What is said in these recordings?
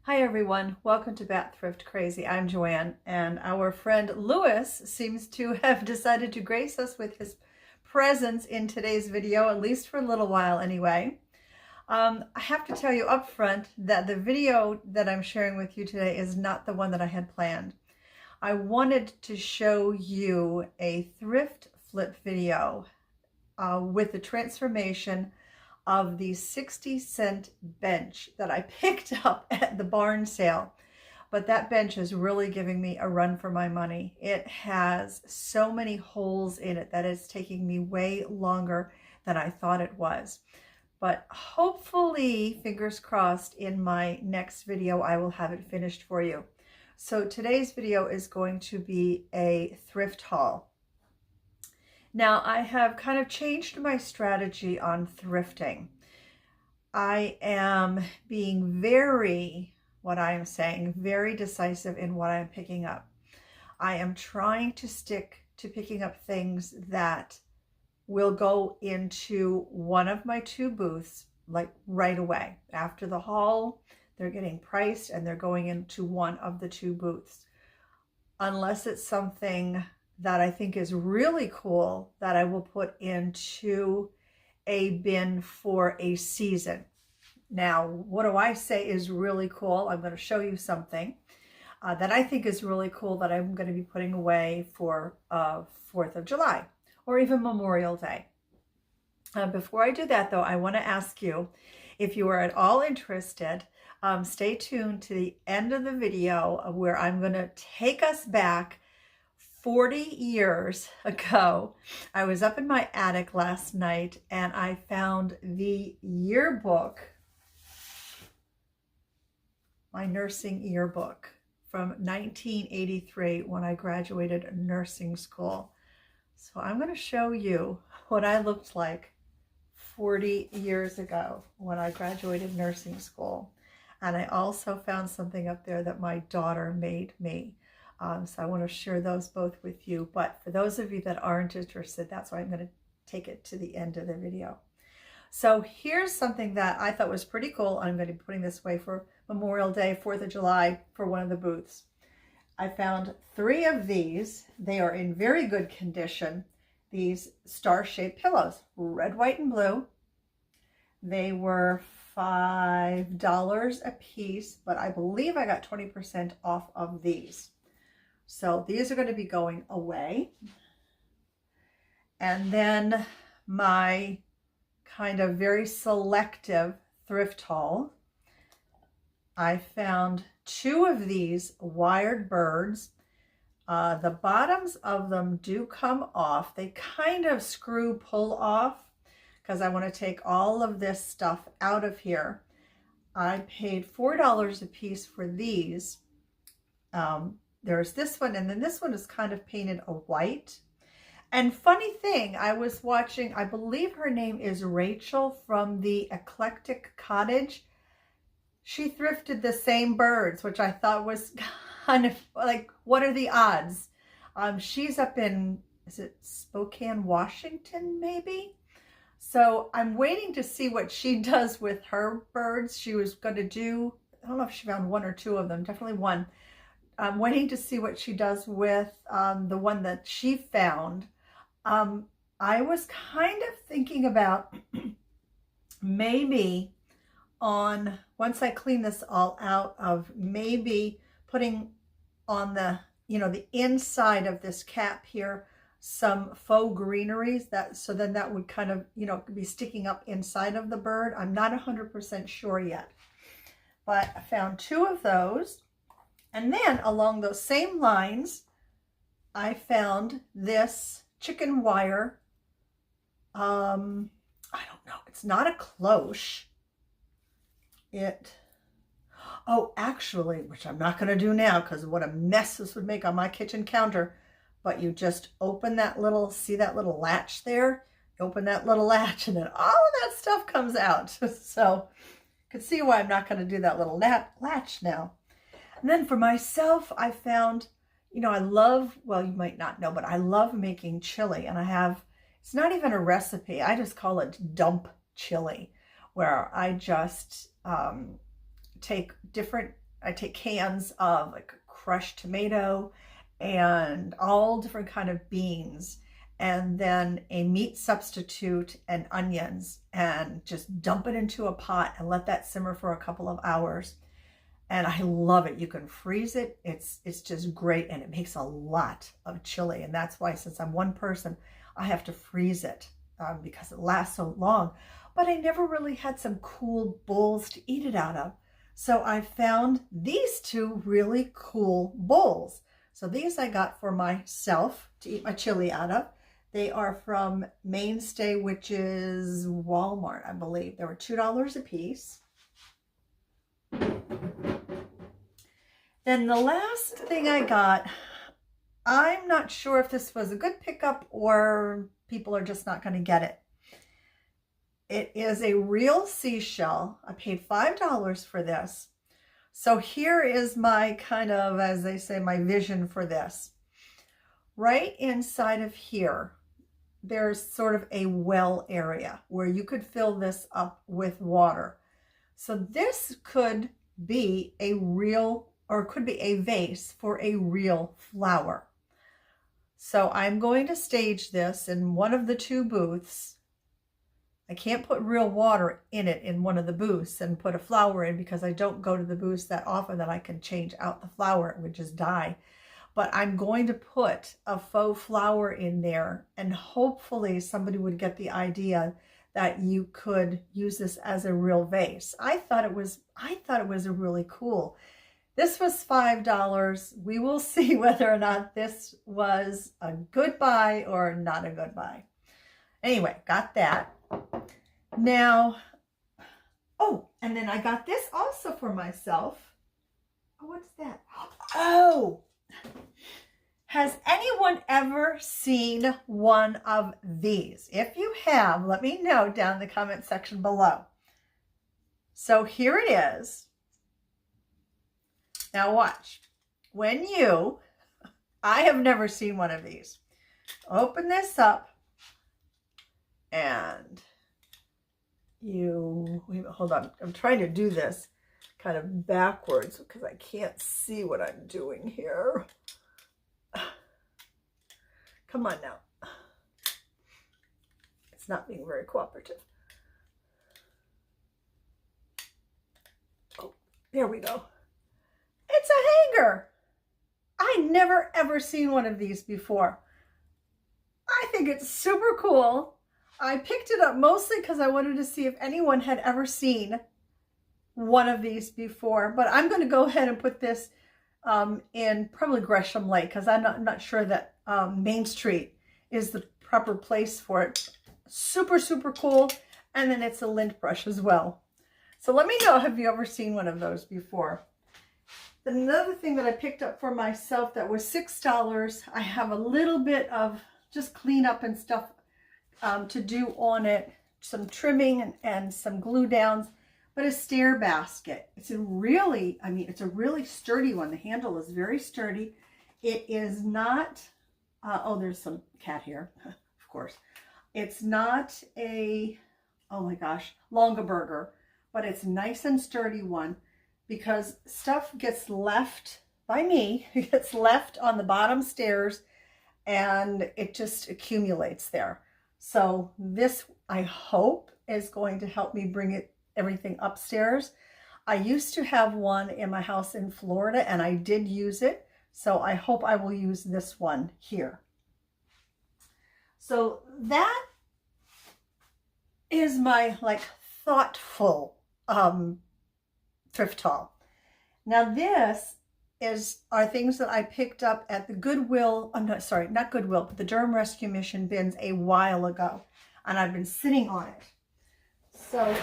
Hi everyone, welcome to Bat Thrift Crazy. I'm Joanne, and our friend Lewis seems to have decided to grace us with his presence in today's video, at least for a little while anyway. I have to tell you up front that the video that I'm sharing with you today is not the one that I had planned. I wanted to show you a thrift flip video with the transformation of the 60-cent bench that I picked up at the barn sale. But that bench is really giving me a run for my money. It has so many holes in it that it's taking me way longer than I thought it was. But hopefully, fingers crossed, in my next video, I will have it finished for you. So today's video is going to be a thrift haul. Now, I have kind of changed my strategy on thrifting. I am being very decisive in what I'm picking up. I am trying to stick to picking up things that will go into one of my two booths, like right away. After the haul, they're getting priced and they're going into one of the two booths. Unless it's something that I think is really cool that I will put into a bin for a season. Now, what do I say is really cool? I'm going to show you something that I think is really cool that I'm going to be putting away for 4th of July or even Memorial Day. Before I do that, though, I want to ask you, if you are at all interested, stay tuned to the end of the video where I'm going to take us back 40 years ago. I was up in my attic last night and I found the yearbook, my nursing yearbook from 1983 when I graduated nursing school. So I'm going to show you what I looked like 40 years ago when I graduated nursing school. And I also found something up there that my daughter made me. So I want to share those both with you. But for those of you that aren't interested, that's why I'm going to take it to the end of the video. So here's something that I thought was pretty cool. I'm going to be putting this away for Memorial Day, 4th of July for one of the booths. I found 3 of these. They are in very good condition. These star-shaped pillows, red, white, and blue. They were $5 a piece, but I believe I got 20% off of these. So these are going to be going away. And then my kind of very selective thrift haul. I found 2 of these wired birds. The bottoms of them do come off. They kind of pull off because I want to take all of this stuff out of here. I paid $4 a piece for these. There's this one, and then this one is kind of painted a white. And funny thing, I was watching, I believe her name is Rachel from the Eclectic Cottage. She thrifted the same birds, which I thought was kind of like, what are the odds? She's up in, is it Spokane, Washington, maybe? So I'm waiting to see what she does with her birds. She was going to do, I don't know if she found 1 or 2 of them, definitely 1. I'm waiting to see what she does with the one that she found. I was kind of thinking about maybe once I clean this all out, of maybe putting on the, the inside of this cap here, some faux greeneries so then that would kind of, be sticking up inside of the bird. I'm not 100% sure yet, but I found 2 of those. And then along those same lines, I found this chicken wire. I don't know. It's not a cloche. Actually, which I'm not going to do now because what a mess this would make on my kitchen counter. But you just open that little, see that little latch there? You open that little latch and then all of that stuff comes out. So you can see why I'm not going to do that little latch now. And then for myself, I found, I love, well, you might not know, but I love making chili. And it's not even a recipe. I just call it dump chili, where I just take different I take cans of like crushed tomato and all different kind of beans, and then a meat substitute and onions, and just dump it into a pot and let that simmer for a couple of hours. And I love it. You can freeze it. It's just great, and it makes a lot of chili. And that's why, since I'm one person, I have to freeze it because it lasts so long. But I never really had some cool bowls to eat it out of. So I found these two really cool bowls. So these I got for myself to eat my chili out of. They are from Mainstay, which is Walmart, I believe. They were $2 a piece. Then the last thing I got, I'm not sure if this was a good pickup or people are just not going to get it. It is a real seashell. I paid $5 for this. So here is my kind of, as they say, my vision for this. Right inside of here, there's sort of a well area where you could fill this up with water. So this could be a real, or it could be a vase for a real flower. So I'm going to stage this in one of the two booths. I can't put real water in it in one of the booths and put a flower in because I don't go to the booths that often that I can change out the flower. It would just die. But I'm going to put a faux flower in there, and hopefully somebody would get the idea that you could use this as a real vase. I thought it was a really cool. This was $5. We will see whether or not this was a good buy or not a good buy. Anyway, got that. Now, oh, and then I got this also for myself. Oh, what's that? Oh, has anyone ever seen one of these? If you have, let me know down in the comment section below. So here it is. Now watch. I have never seen one of these. Open this up and hold on. I'm trying to do this kind of backwards because I can't see what I'm doing here. Come on now. It's not being very cooperative. Oh, there we go. It's a hanger. I never ever seen one of these before. I think it's super cool. I picked it up mostly because I wanted to see if anyone had ever seen one of these before. But I'm going to go ahead and put this in probably Gresham Lake because I'm not sure that Main Street is the proper place for it. Super, super cool. And then it's a lint brush as well. So let me know, have you ever seen one of those before? Then another thing that I picked up for myself that was $6, I have a little bit of just cleanup and stuff to do on it, some trimming and some glue downs, but a stair basket. It's a really sturdy one. The handle is very sturdy. It is not, oh, there's some cat hair, of course. It's not a, oh my gosh, Longaberger, but it's a nice and sturdy one because stuff gets left by me. It gets left on the bottom stairs and it just accumulates there. So this, I hope, is going to help me bring everything upstairs. I used to have one in my house in Florida and I did use it. So I hope I will use this one here. So that is my thoughtful thrift haul. Now this are things that I picked up at the Goodwill, not Goodwill, but the Durham Rescue Mission bins a while ago. And I've been sitting on it. So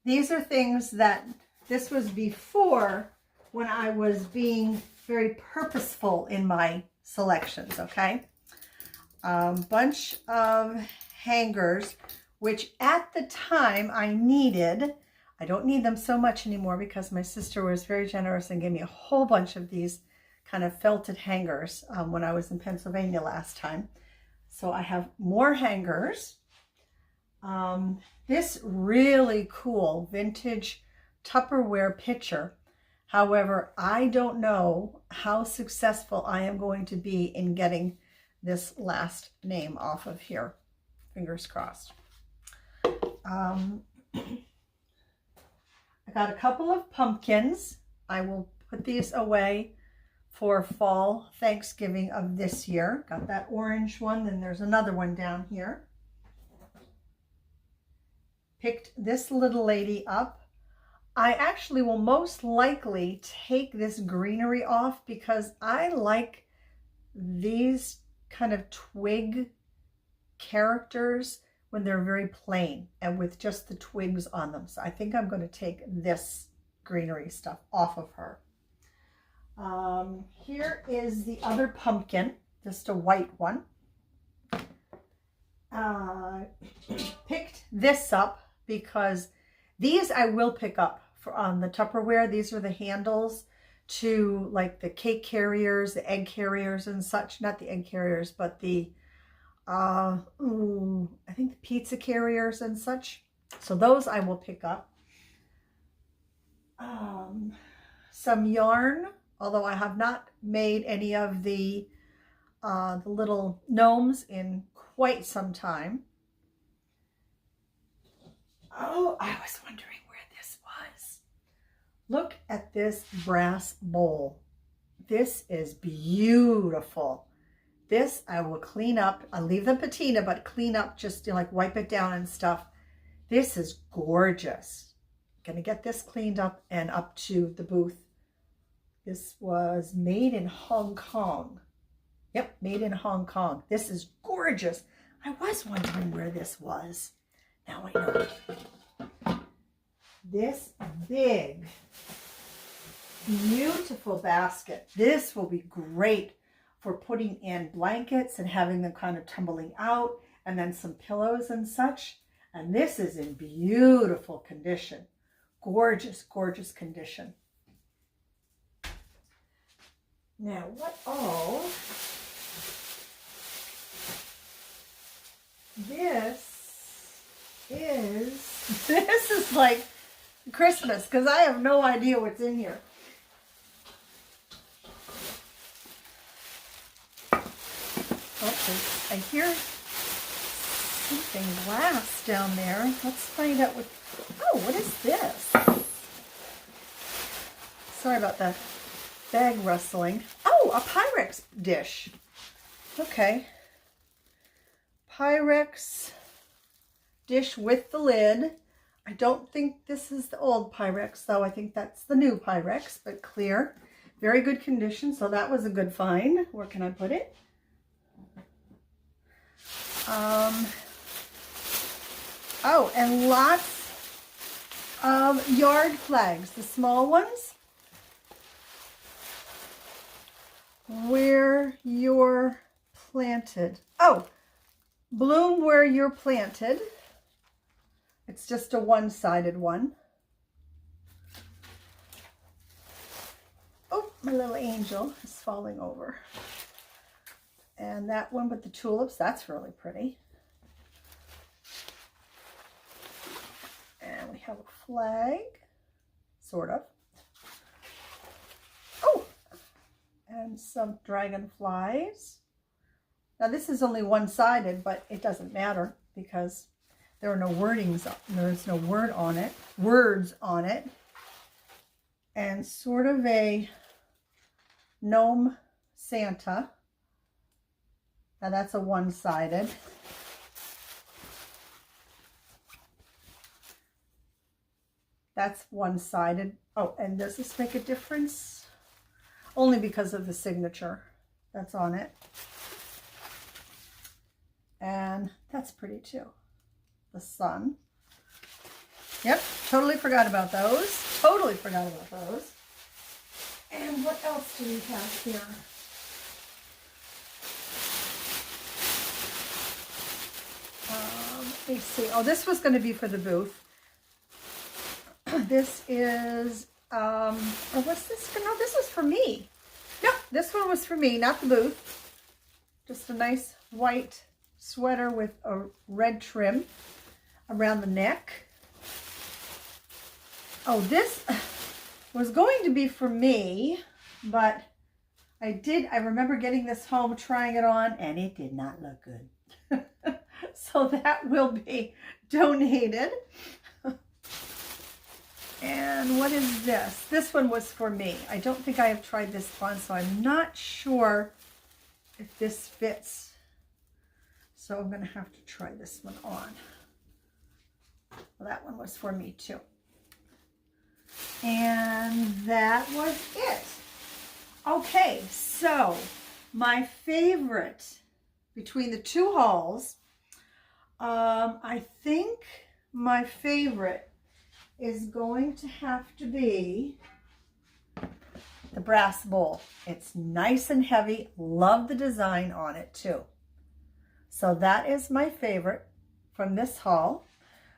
these are things that, this was before when I was being very purposeful in my selections, okay? Bunch of hangers, which at the time I needed. I don't need them so much anymore because my sister was very generous and gave me a whole bunch of these kind of felted hangers when I was in Pennsylvania last time. So I have more hangers. This really cool vintage Tupperware pitcher. However, I don't know how successful I am going to be in getting this last name off of here. Fingers crossed. I got a couple of pumpkins. I will put these away for fall Thanksgiving of this year. Got that orange one, then there's another one down here. Picked this little lady up. I actually will most likely take this greenery off because I like these kind of twig characters when they're very plain and with just the twigs on them. So I think I'm going to take this greenery stuff off of her. Here is the other pumpkin, just a white one. Picked this up because these I will pick up for on the Tupperware. These are the handles to like the cake carriers, the egg carriers and such. Not the egg carriers, but the I think the pizza carriers and such. So those I will pick up. Some yarn, although I have not made any of the little gnomes in quite some time. Oh, I was wondering where this was. Look at this brass bowl. This is beautiful. This I will clean up. I'll leave the patina, but clean up, just like wipe it down and stuff. This is gorgeous. Gonna get this cleaned up and up to the booth. This was made in Hong Kong. Yep, made in Hong Kong. This is gorgeous. I was wondering where this was. Now I know. This big, beautiful basket. This will be great for putting in blankets and having them kind of tumbling out, and then some pillows and such. And this is in beautiful condition. Gorgeous, gorgeous condition. Now, what all? This is like Christmas, because I have no idea what's in here. Oh, I hear something glass down there. Let's find out what. Oh, what is this? Sorry about that bag rustling. Oh, a Pyrex dish. Okay. Pyrex dish with the lid. I don't think this is the old Pyrex, though. I think that's the new Pyrex, but clear. Very good condition, so that was a good find. Where can I put it? Oh, and lots of yard flags, the small ones. Where you're planted. Oh, bloom where you're planted. It's just a one-sided one. Oh, my little angel is falling over. And that one with the tulips, that's really pretty. And we have a flag, sort of. Oh, and some dragonflies. Now this is only one-sided, but it doesn't matter because there are no wordings. There's no words on it. And sort of a gnome Santa. Now that's a one-sided. That's one-sided. Oh, and does this make a difference? Only because of the signature that's on it. And that's pretty too. The sun. Yep, totally forgot about those. Totally forgot about those. And what else do we have here? Let me see. Oh, this was going to be for the booth. This is, or what's this? No, this was for me. No, this one was for me, not the booth. Just a nice white sweater with a red trim around the neck. Oh, this was going to be for me, but I remember getting this home, trying it on, and it did not look good. So that will be donated. And what is this? This one was for me. I don't think I have tried this on, so I'm not sure if this fits. So I'm going to have to try this one on. Well, that one was for me too. And that was it. Okay, so my favorite between the two hauls, I think my favorite is going to have to be the brass bowl. It's nice and heavy. Love the design on it too. So that is my favorite from this haul.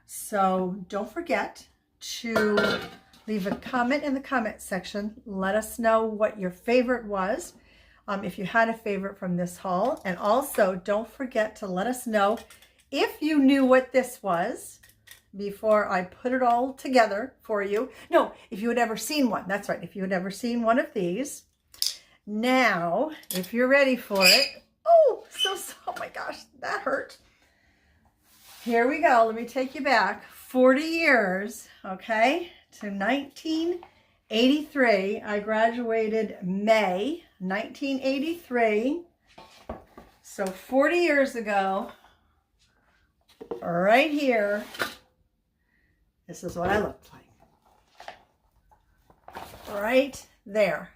So don't forget to leave a comment in the comment section. Let us know what your favorite was, if you had a favorite from this haul. And also don't forget to let us know if you knew what this was before I put it all together for you. No, if you had ever seen one. That's right, if you had ever seen one of these. Now, if you're ready for it. Oh my gosh, that hurt. Here we go. Let me take you back 40 years, okay, to 1983. I graduated May 1983. So 40 years ago, right here, this is what I looked like. Right there.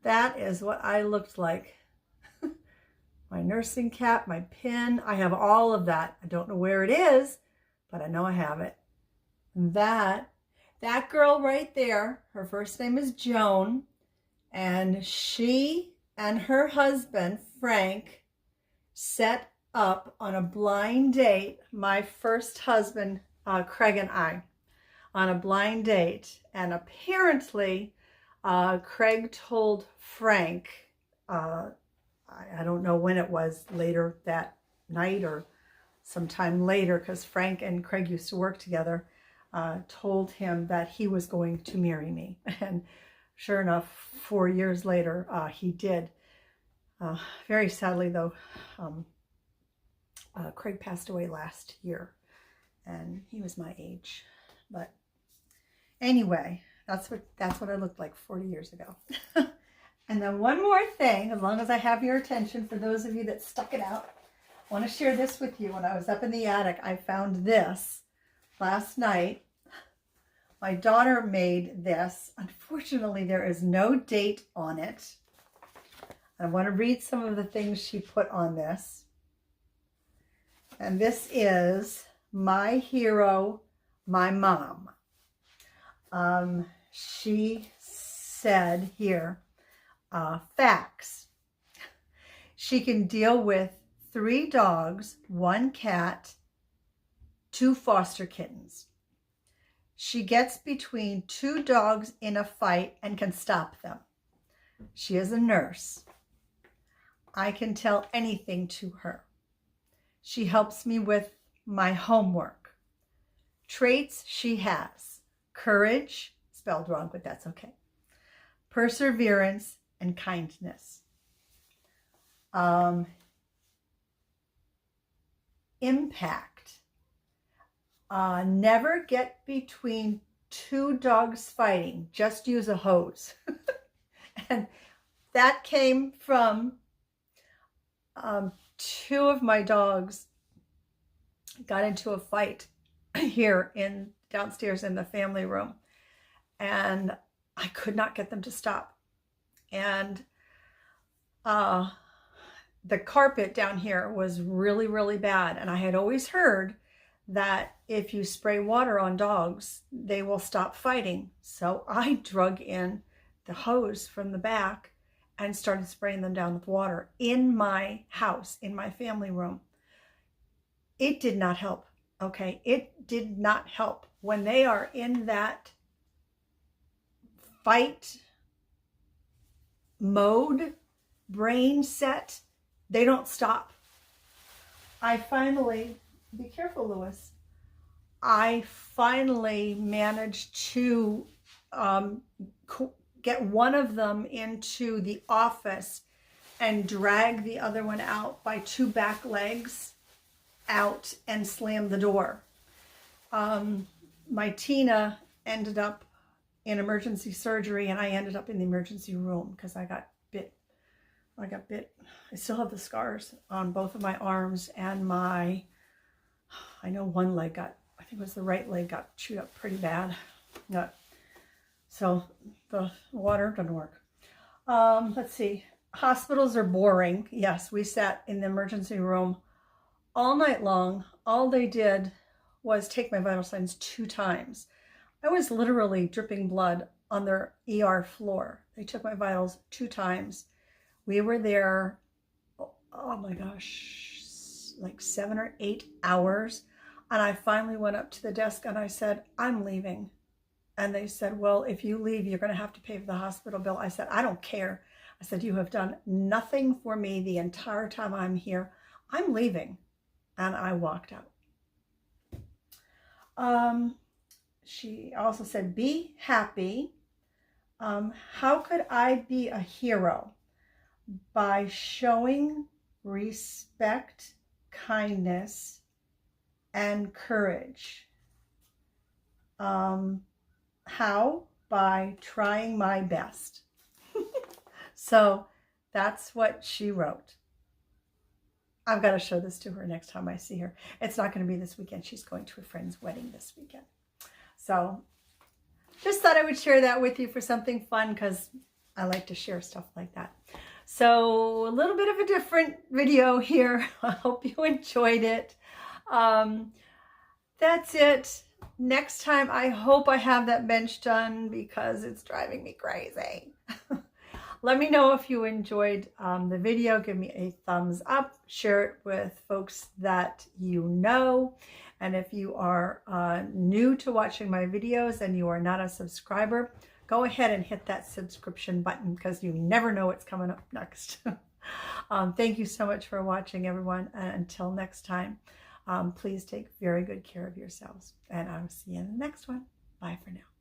That is what I looked like. My nursing cap, my pin, I have all of that. I don't know where it is, but I know I have it. That girl right there, her first name is Joan, and she and her husband, Frank, set up on a blind date, my first husband, Craig, and I, on a blind date. And apparently, Craig told Frank, I don't know when it was, later that night or sometime later, because Frank and Craig used to work together, told him that he was going to marry me. And sure enough, 4 years later, he did. Very sadly, though, Craig passed away last year, and he was my age. But anyway, that's what I looked like 40 years ago. And then one more thing, as long as I have your attention, for those of you that stuck it out, I want to share this with you. When I was up in the attic, I found this last night. My daughter made this. Unfortunately, there is no date on it. I want to read some of the things she put on this. And this is My Hero, My Mom. She said here, facts. She can deal with 3 dogs, 1 cat, 2 foster kittens. She gets between 2 dogs in a fight and can stop them. She is a nurse. I can tell anything to her. She helps me with my homework. Traits she has: courage, spelled wrong, but that's okay, perseverance, and kindness. Impact. Never get between 2 dogs fighting. Just use a hose. And that came from 2 of my dogs got into a fight here downstairs in the family room, and I could not get them to stop. And the carpet down here was really, really bad. And I had always heard that if you spray water on dogs, they will stop fighting. So I drug in the hose from the back and started spraying them down with water in my house, in my family room. It did not help, okay? It did not help. When they are in that fight mode, brain set, they don't stop. I finally, be careful, Lewis. I finally managed to get one of them into the office and drag the other one out by two back legs out and slam the door. My Tina ended up in emergency surgery, and I ended up in the emergency room because I got bit. I still have the scars on both of my arms, and I know one leg got, I think it was the right leg, got chewed up pretty bad. So the water doesn't work. Let's see. Hospitals are boring. Yes, we sat in the emergency room all night long. All they did was take my vital signs 2 times. I was literally dripping blood on their ER floor. They took my vitals 2 times. We were there, oh my gosh, like 7 or 8 hours. And I finally went up to the desk and I said, I'm leaving. And they said, well, if you leave, you're going to have to pay for the hospital bill. I said, I don't care. I said, you have done nothing for me the entire time I'm here. I'm leaving. And I walked out. She also said, be happy. How could I be a hero? By showing respect, kindness, and courage. How? By trying my best. So that's what she wrote. I've got to show this to her next time I see her. It's not going to be this weekend. She's going to a friend's wedding this weekend. So just thought I would share that with you for something fun, because I like to share stuff like that. So a little bit of a different video here. I hope you enjoyed it. That's it. Next time, I hope I have that bench done because it's driving me crazy. Let me know if you enjoyed the video. Give me a thumbs up. Share it with folks that you know. And if you are new to watching my videos and you are not a subscriber, go ahead and hit that subscription button, because you never know what's coming up next. Thank you so much for watching, everyone. And until next time, please take very good care of yourselves. And I will see you in the next one. Bye for now.